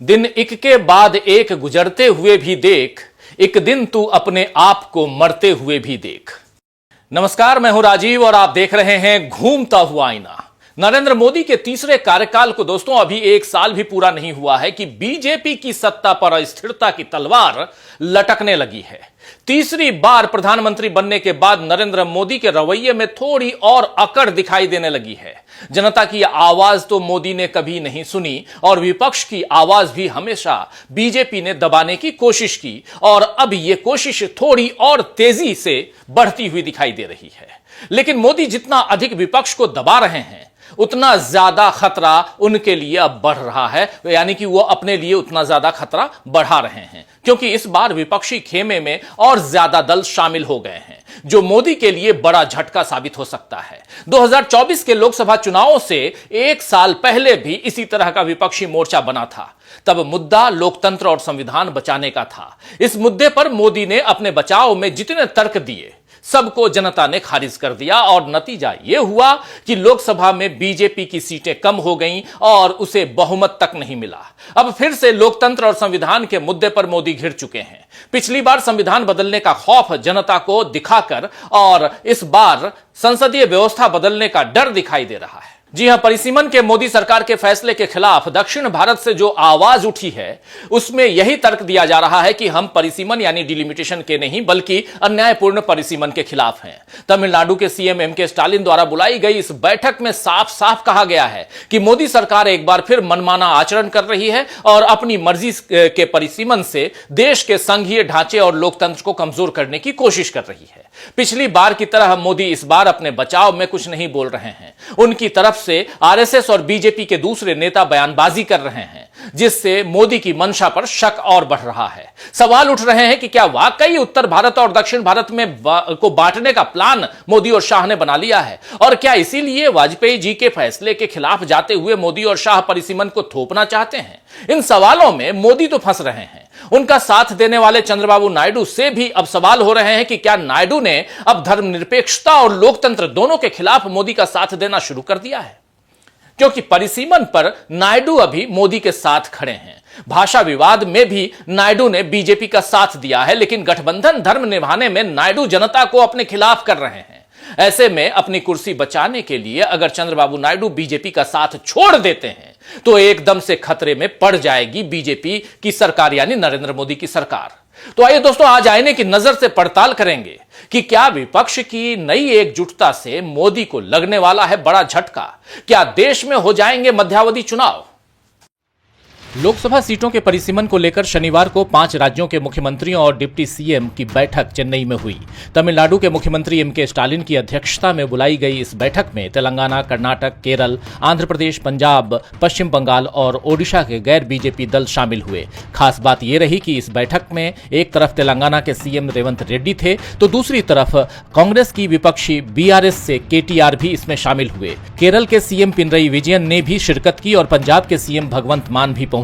दिन एक के बाद एक गुजरते हुए भी देख, एक दिन तू अपने आप को मरते हुए भी देख। नमस्कार, मैं हूं राजीव और आप देख रहे हैं घूमता हुआ आईना। नरेंद्र मोदी के तीसरे कार्यकाल को दोस्तों अभी एक साल भी पूरा नहीं हुआ है कि बीजेपी की सत्ता पर अस्थिरता की तलवार लटकने लगी है। तीसरी बार प्रधानमंत्री बनने के बाद नरेंद्र मोदी के रवैये में थोड़ी और अकड़ दिखाई देने लगी है। जनता की आवाज तो मोदी ने कभी नहीं सुनी और विपक्ष की आवाज भी हमेशा बीजेपी ने दबाने की कोशिश की और अब यह कोशिश थोड़ी और तेजी से बढ़ती हुई दिखाई दे रही है। लेकिन मोदी जितना अधिक विपक्ष को दबा रहे हैं उतना ज्यादा खतरा उनके लिए अब बढ़ रहा है, यानी कि वो अपने लिए उतना ज्यादा खतरा बढ़ा रहे हैं, क्योंकि इस बार विपक्षी खेमे में और ज्यादा दल शामिल हो गए हैं, जो मोदी के लिए बड़ा झटका साबित हो सकता है। 2024 के लोकसभा चुनावों से एक साल पहले भी इसी तरह का विपक्षी मोर्चा बना था। तब मुद्दा लोकतंत्र और संविधान बचाने का था। इस मुद्दे पर मोदी ने अपने बचाव में जितने तर्क दिए सबको जनता ने खारिज कर दिया और नतीजा यह हुआ कि लोकसभा में बीजेपी की सीटें कम हो गईं और उसे बहुमत तक नहीं मिला। अब फिर से लोकतंत्र और संविधान के मुद्दे पर मोदी घिर चुके हैं। पिछली बार संविधान बदलने का खौफ जनता को दिखाकर और इस बार संसदीय व्यवस्था बदलने का डर दिखाई दे रहा है। जी हां, परिसीमन के मोदी सरकार के फैसले के खिलाफ दक्षिण भारत से जो आवाज उठी है उसमें यही तर्क दिया जा रहा है कि हम परिसीमन यानी डिलिमिटेशन के नहीं बल्कि अन्यायपूर्ण परिसीमन के खिलाफ हैं। तमिलनाडु के सीएम एमके स्टालिन द्वारा बुलाई गई इस बैठक में साफ साफ कहा गया है कि मोदी सरकार एक बार फिर मनमाना आचरण कर रही है और अपनी मर्जी के परिसीमन से देश के संघीय ढांचे और लोकतंत्र को कमजोर करने की कोशिश कर रही है। पिछली बार की तरह मोदी इस बार अपने बचाव में कुछ नहीं बोल रहे हैं। उनकी तरफ से आरएसएस और बीजेपी के दूसरे नेता बयानबाजी कर रहे हैं, जिससे मोदी की मंशा पर शक और बढ़ रहा है। सवाल उठ रहे हैं कि क्या वाकई उत्तर भारत और दक्षिण भारत में को बांटने का प्लान मोदी और शाह ने बना लिया है और क्या इसीलिए वाजपेयी जी के फैसले के खिलाफ जाते हुए मोदी और शाह परिसीमन को थोपना चाहते हैं। इन सवालों में मोदी तो फंस रहे हैं। उनका साथ देने वाले चंद्रबाबू नायडू से भी अब सवाल हो रहे हैं कि क्या नायडू ने अब धर्मनिरपेक्षता और लोकतंत्र दोनों के खिलाफ मोदी का साथ देना शुरू कर दिया है, क्योंकि परिसीमन पर नायडू अभी मोदी के साथ खड़े हैं। भाषा विवाद में भी नायडू ने बीजेपी का साथ दिया है, लेकिन गठबंधन धर्म निभाने में नायडू जनता को अपने खिलाफ कर रहे हैं। ऐसे में अपनी कुर्सी बचाने के लिए अगर चंद्रबाबू नायडू बीजेपी का साथ छोड़ देते हैं तो एकदम से खतरे में पड़ जाएगी बीजेपी की सरकार यानी नरेंद्र मोदी की सरकार। तो आइए दोस्तों, आज आईने की नजर से पड़ताल करेंगे कि क्या विपक्ष की नई एकजुटता से मोदी को लगने वाला है बड़ा झटका। क्या देश में हो जाएंगे मध्यावधि चुनाव। लोकसभा सीटों के परिसीमन को लेकर शनिवार को 5 राज्यों के मुख्यमंत्रियों और डिप्टी सीएम की बैठक चेन्नई में हुई। तमिलनाडु के मुख्यमंत्री एमके स्टालिन की अध्यक्षता में बुलाई गई इस बैठक में तेलंगाना, कर्नाटक, केरल, आंध्र प्रदेश, पंजाब, पश्चिम बंगाल और ओडिशा के गैर बीजेपी दल शामिल हुए। खास बात यह रही कि इस बैठक में एक तरफ तेलंगाना के सीएम रेवंत रेड्डी थे तो दूसरी तरफ कांग्रेस की विपक्षी बीआरएस से केटीआर भी इसमें शामिल हुए। केरल के सीएम पिनरई विजयन ने भी शिरकत की और पंजाब के सीएम भगवंत मान भी पहुंचे।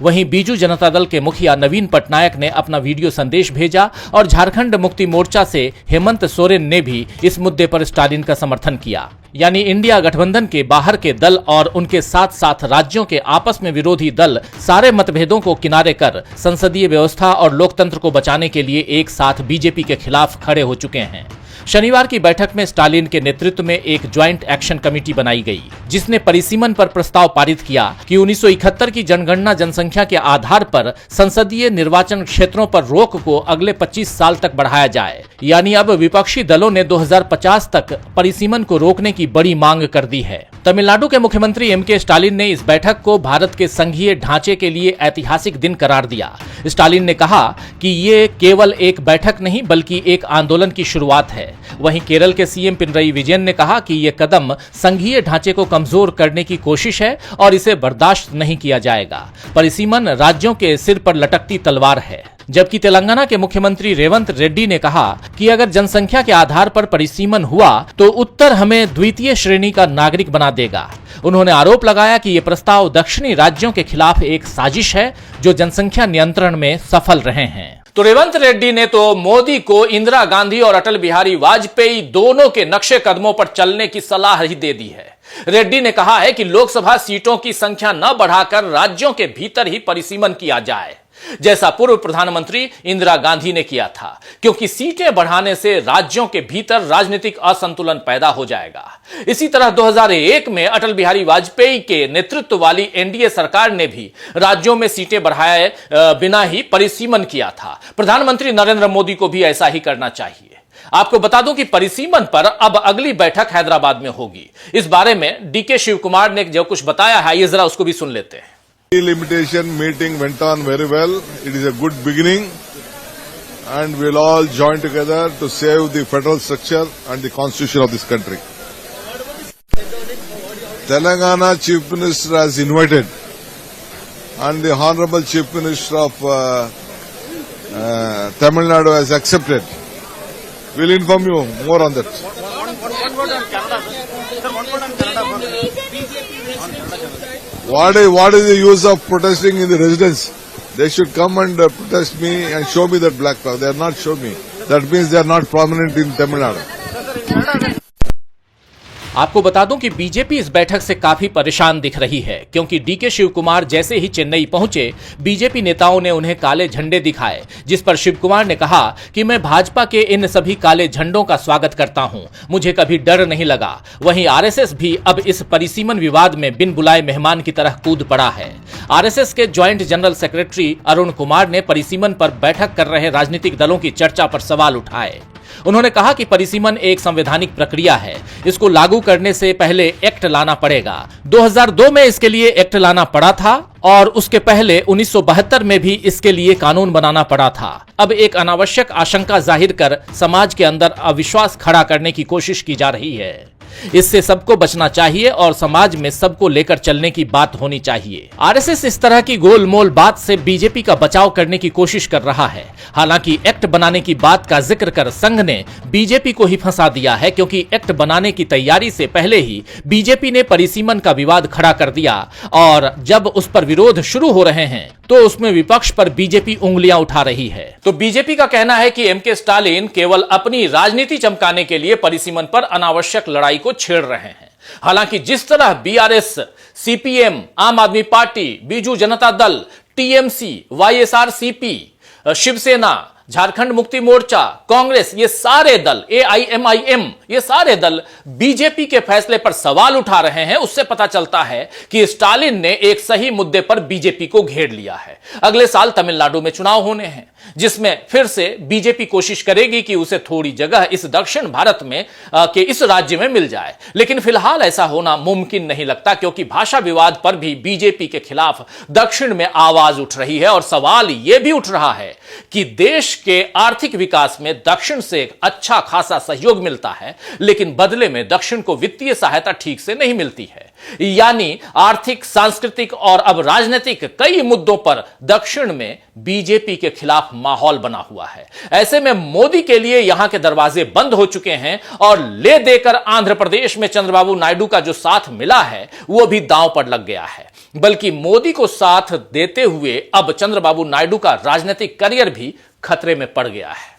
वहीं बीजू जनता दल के मुखिया नवीन पटनायक ने अपना वीडियो संदेश भेजा और झारखंड मुक्ति मोर्चा से हेमंत सोरेन ने भी इस मुद्दे पर स्टालिन का समर्थन किया। यानी इंडिया गठबंधन के बाहर के दल और उनके साथ साथ राज्यों के आपस में विरोधी दल सारे मतभेदों को किनारे कर संसदीय व्यवस्था और लोकतंत्र को बचाने के लिए एक साथ बीजेपी के खिलाफ खड़े हो चुके हैं। शनिवार की बैठक में स्टालिन के नेतृत्व में एक ज्वाइंट एक्शन कमेटी बनाई गई, जिसने परिसीमन पर प्रस्ताव पारित किया कि 1971 की जनगणना जनसंख्या के आधार पर संसदीय निर्वाचन क्षेत्रों पर रोक को अगले 25 साल तक बढ़ाया जाए। यानी अब विपक्षी दलों ने 2050 तक परिसीमन को रोकने की बड़ी मांग कर दी है। तमिलनाडु के मुख्यमंत्री एमके स्टालिन ने इस बैठक को भारत के संघीय ढांचे के लिए ऐतिहासिक दिन करार दिया। स्टालिन ने कहा कि ये केवल एक बैठक नहीं बल्कि एक आंदोलन की शुरुआत है। वहीं केरल के सीएम पिनरई विजयन ने कहा कि यह कदम संघीय ढांचे को कमजोर करने की कोशिश है और इसे बर्दाश्त नहीं किया जाएगा। परिसीमन राज्यों के सिर पर लटकती तलवार है। जबकि तेलंगाना के मुख्यमंत्री रेवंत रेड्डी ने कहा कि अगर जनसंख्या के आधार पर परिसीमन हुआ तो उत्तर हमें द्वितीय श्रेणी का नागरिक बना देगा। उन्होंने आरोप लगाया कि यह प्रस्ताव दक्षिणी राज्यों के खिलाफ एक साजिश है जो जनसंख्या नियंत्रण में सफल रहे हैं। तो रेवंत रेड्डी ने तो मोदी को इंदिरा गांधी और अटल बिहारी वाजपेयी दोनों के नक्शे कदमों पर चलने की सलाह ही दे दी है। रेड्डी ने कहा है कि लोकसभा सीटों की संख्या न बढ़ाकर राज्यों के भीतर ही परिसीमन किया जाए, जैसा पूर्व प्रधानमंत्री इंदिरा गांधी ने किया था, क्योंकि सीटें बढ़ाने से राज्यों के भीतर राजनीतिक असंतुलन पैदा हो जाएगा। इसी तरह 2001 में अटल बिहारी वाजपेयी के नेतृत्व वाली एनडीए सरकार ने भी राज्यों में सीटें बढ़ाए बिना ही परिसीमन किया था। प्रधानमंत्री नरेंद्र मोदी को भी ऐसा ही करना चाहिए। आपको बता दूं कि परिसीमन पर अब अगली बैठक हैदराबाद में होगी। इस बारे में डीके शिव कुमार ने जो कुछ बताया है, ये जरा उसको भी सुन लेते हैं। Delimitation meeting went on very well. It is a good beginning, and we'll all join together to save the federal structure and the constitution of this country. Telangana Chief Minister has invited, and the Honorable Chief Minister of Tamil Nadu has accepted. We'll inform you more on that. What is the use of protesting in the residence? They should come and protest me and show me that black flag. They are not showing me. That means they are not prominent in Tamil Nadu. आपको बता दूं कि BJP इस बैठक से काफी परेशान दिख रही है, क्योंकि डीके शिव कुमार जैसे ही चेन्नई पहुंचे, बीजेपी नेताओं ने उन्हें काले झंडे दिखाए, जिस पर शिव कुमार ने कहा कि मैं भाजपा के इन सभी काले झंडों का स्वागत करता हूं, मुझे कभी डर नहीं लगा। वहीं आरएसएस भी अब इस परिसीमन विवाद में बिन बुलाए मेहमान की तरह कूद पड़ा है। आरएसएस के joint general secretary Arun Kumar ने परिसीमन पर बैठक कर रहे राजनीतिक दलों की चर्चा पर सवाल उठाए। उन्होंने कहा कि परिसीमन एक संवैधानिक प्रक्रिया है, इसको लागू करने से पहले एक्ट लाना पड़ेगा। 2002 में इसके लिए एक्ट लाना पड़ा था और उसके पहले 1972 में भी इसके लिए कानून बनाना पड़ा था। अब एक अनावश्यक आशंका जाहिर कर समाज के अंदर अविश्वास खड़ा करने की कोशिश की जा रही है। इससे सबको बचना चाहिए और समाज में सबको लेकर चलने की बात होनी चाहिए। आरएसएस इस तरह की गोलमोल बात से बीजेपी का बचाव करने की कोशिश कर रहा है। हालांकि एक्ट बनाने की बात का जिक्र कर संघ ने बीजेपी को ही फंसा दिया है, क्योंकि एक्ट बनाने की तैयारी से पहले ही बीजेपी ने परिसीमन का विवाद खड़ा कर दिया और जब उस पर विरोध शुरू हो रहे हैं तो उसमें विपक्ष पर बीजेपी उंगलियां उठा रही है। तो बीजेपी का कहना है कि एमके स्टालिन केवल अपनी राजनीति चमकाने के लिए परिसीमन पर अनावश्यक लड़ाई को छेड़ रहे हैं। हालांकि जिस तरह बीआरएस, सीपीएम, आम आदमी party, Biju Janata Dal, TMC, YSRCP, Shiv Sena, Jharkhand Mukti Morcha, Congress, ये सारे दल, एआईएमआईएम, ये सारे दल बीजेपी के फैसले पर सवाल उठा रहे हैं, उससे पता चलता है कि स्टालिन ने एक सही मुद्दे पर बीजेपी को घेर लिया है। अगले साल तमिलनाडु में चुनाव होने हैं, जिसमें फिर से बीजेपी कोशिश करेगी कि उसे थोड़ी जगह इस दक्षिण भारत में के इस राज्य में मिल जाए। लेकिन फिलहाल ऐसा होना मुमकिन नहीं लगता, क्योंकि भाषा विवाद पर भी बीजेपी के खिलाफ दक्षिण में आवाज उठ रही है और सवाल यह भी उठ रहा है कि देश के आर्थिक विकास में दक्षिण से अच्छा खासा सहयोग मिलता है, लेकिन बदले में दक्षिण को वित्तीय सहायता ठीक से नहीं मिलती है। यानी आर्थिक, सांस्कृतिक और अब राजनीतिक कई मुद्दों पर दक्षिण में बीजेपी के खिलाफ माहौल बना हुआ है। ऐसे में मोदी के लिए यहां के दरवाजे बंद हो चुके हैं और ले देकर आंध्र प्रदेश में चंद्रबाबू नायडू का जो साथ मिला है वो भी दांव पर लग गया है। बल्कि मोदी को साथ देते हुए अब चंद्रबाबू नायडू का राजनीतिक करियर भी खतरे में पड़ गया है।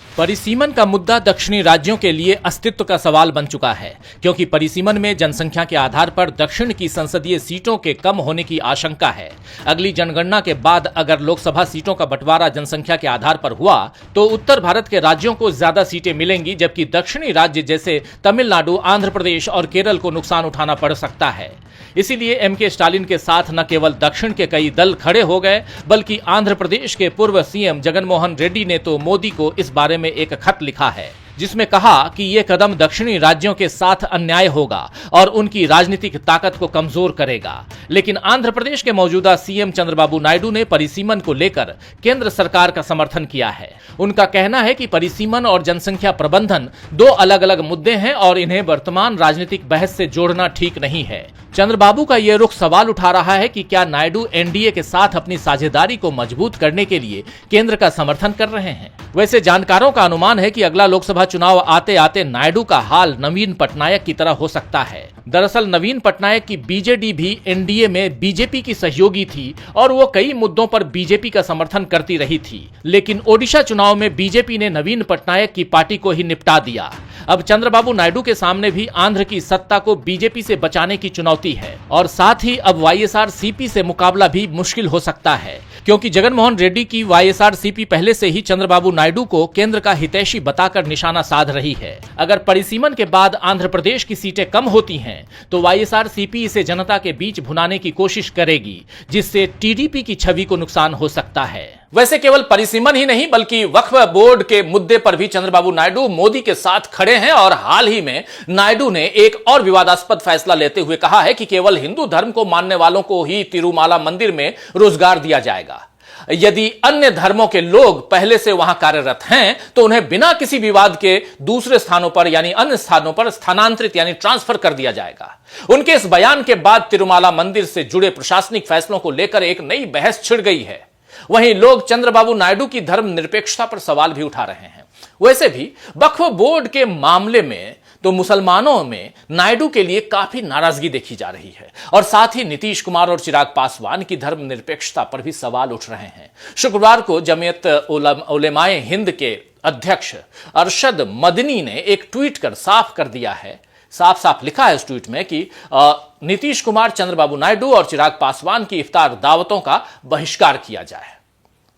परिसीमन का मुद्दा दक्षिणी राज्यों के लिए अस्तित्व का सवाल बन चुका है, क्योंकि परिसीमन में जनसंख्या के आधार पर दक्षिण की संसदीय सीटों के कम होने की आशंका है। अगली जनगणना के बाद अगर लोकसभा सीटों का बंटवारा जनसंख्या के आधार पर हुआ तो उत्तर भारत के राज्यों को ज्यादा सीटें मिलेंगी, जबकि दक्षिणी राज्य जैसे तमिलनाडु, आंध्र प्रदेश और केरल को नुकसान उठाना पड़ सकता है। इसीलिए एमके स्टालिन के साथ न केवल दक्षिण के कई दल खड़े हो गए, बल्कि आंध्र प्रदेश के पूर्व सीएम जगनमोहन रेड्डी ने तो मोदी को इस बारे में एक खत लिखा है, जिसमें कहा कि यह कदम दक्षिणी राज्यों के साथ अन्याय होगा और उनकी राजनीतिक ताकत को कमजोर करेगा। लेकिन आंध्र प्रदेश के मौजूदा सीएम चंद्रबाबू नायडू ने परिसीमन को लेकर केंद्र सरकार का समर्थन किया है। उनका कहना है कि परिसीमन और जनसंख्या प्रबंधन दो अलग अलग मुद्दे हैं और इन्हें वर्तमान राजनीतिक बहस से जोड़ना ठीक नहीं है। चंद्रबाबू का यह रुख सवाल उठा रहा है कि क्या नायडू एनडीए के साथ अपनी साझेदारी को मजबूत करने के लिए केंद्र का समर्थन कर रहे हैं। वैसे जानकारों का अनुमान है कि अगला लोकसभा चुनाव आते आते नायडू का हाल नवीन पटनायक की तरह हो सकता है। दरअसल नवीन पटनायक की बीजेडी भी एनडीए में बीजेपी की सहयोगी थी और वो कई मुद्दों पर बीजेपी का समर्थन करती रही थी, लेकिन ओडिशा चुनाव में बीजेपी ने नवीन पटनायक की पार्टी को ही निपटा दिया। अब चंद्रबाबू नायडू के सामने भी आंध्र की सत्ता को बीजेपी से बचाने की चुनौती है और साथ ही अब वाईएसआरसीपी से मुकाबला भी मुश्किल हो सकता है, क्योंकि जगनमोहन रेड्डी की वाईएसआरसीपी पहले से ही चंद्रबाबू नायडू को केंद्र का हितैषी बताकर निशाना साध रही है। अगर परिसीमन के बाद आंध्र प्रदेश की सीटें कम होती हैं, तो वाईएसआरसीपी इसे जनता के बीच भुनाने की कोशिश करेगी, जिससे टीडीपी की छवि को नुकसान हो सकता है। वैसे केवल परिसीमन ही नहीं बल्कि वक्फ बोर्ड के मुद्दे पर भी चंद्रबाबू नायडू मोदी के साथ खड़े हैं और हाल ही में नायडू ने एक और विवादास्पद फैसला लेते हुए कहा है कि केवल हिंदू धर्म को मानने वालों को ही तिरुमाला मंदिर में रोजगार दिया जाएगा। यदि अन्य धर्मों के लोग पहले से वहां कार्यरत हैं तो उन्हें बिना किसी विवाद के दूसरे स्थानों पर यानी अन्य स्थानों पर स्थानांतरित यानी ट्रांसफर कर दिया जाएगा। उनके इस बयान के बाद तिरुमाला मंदिर से जुड़े प्रशासनिक फैसलों को लेकर एक नई बहस छिड़ गई है। वहीं लोग चंद्रबाबू नायडू की धर्मनिरपेक्षता पर सवाल भी उठा रहे हैं। वैसे भी वक्फ बोर्ड के मामले में तो मुसलमानों में नायडू के लिए काफी नाराजगी देखी जा रही है और साथ ही नीतीश कुमार और चिराग पासवान की धर्मनिरपेक्षता पर भी सवाल उठ रहे हैं। शुक्रवार को जमीयत उलेमाए हिंद के अध्यक्ष अरशद मदनी ने एक ट्वीट कर साफ कर दिया है, साफ साफ लिखा है उस ट्वीट में कि नीतीश कुमार, चंद्रबाबू नायडू और चिराग पासवान की इफ्तार दावतों का बहिष्कार किया जाए।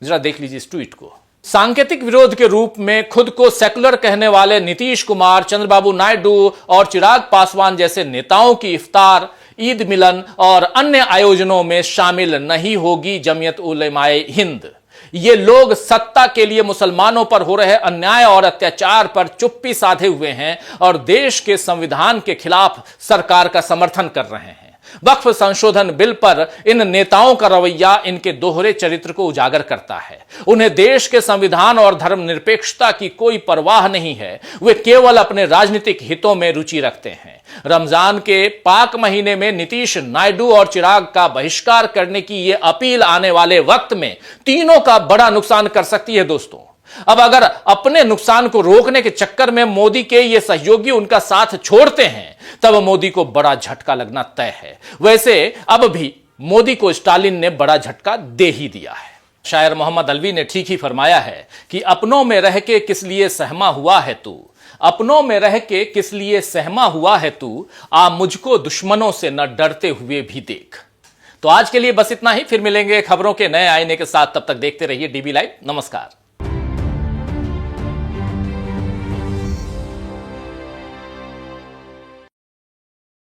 जरा देख लीजिए इस ट्वीट को। सांकेतिक विरोध के रूप में खुद को सेकुलर कहने वाले नीतीश कुमार, चंद्रबाबू नायडू और चिराग पासवान जैसे नेताओं की इफ्तार, ईद मिलन और अन्य आयोजनों में शामिल नहीं होगी जमीयत उलेमाए हिंद। ये लोग सत्ता के लिए मुसलमानों पर हो रहे अन्याय और अत्याचार पर चुप्पी साधे हुए हैं और देश के संविधान के खिलाफ सरकार का समर्थन कर रहे हैं। वक्फ संशोधन बिल पर इन नेताओं का रवैया इनके दोहरे चरित्र को उजागर करता है। उन्हें देश के संविधान और धर्मनिरपेक्षता की कोई परवाह नहीं है। वे केवल अपने राजनीतिक हितों में रुचि रखते हैं। रमजान के पाक महीने में नीतीश, नायडू और चिराग का बहिष्कार करने की यह अपील आने वाले वक्त में तीनों का बड़ा नुकसान कर सकती है। दोस्तों, अब अगर अपने नुकसान को रोकने के चक्कर में मोदी के ये सहयोगी उनका साथ छोड़ते हैं, तब मोदी को बड़ा झटका लगना तय है। वैसे अब भी मोदी को स्टालिन ने बड़ा झटका दे ही दिया है। शायर मोहम्मद अलवी ने ठीक ही फरमाया है कि अपनों में रह के किस लिए सहमा हुआ है तू, अपनों में रह के किस लिए सहमा हुआ है तू, आ मुझको दुश्मनों से न डरते हुए भी देख। तो आज के लिए बस इतना ही। फिर मिलेंगे खबरों के नए आईने के साथ। तब तक देखते रहिए डीबी लाइव। नमस्कार।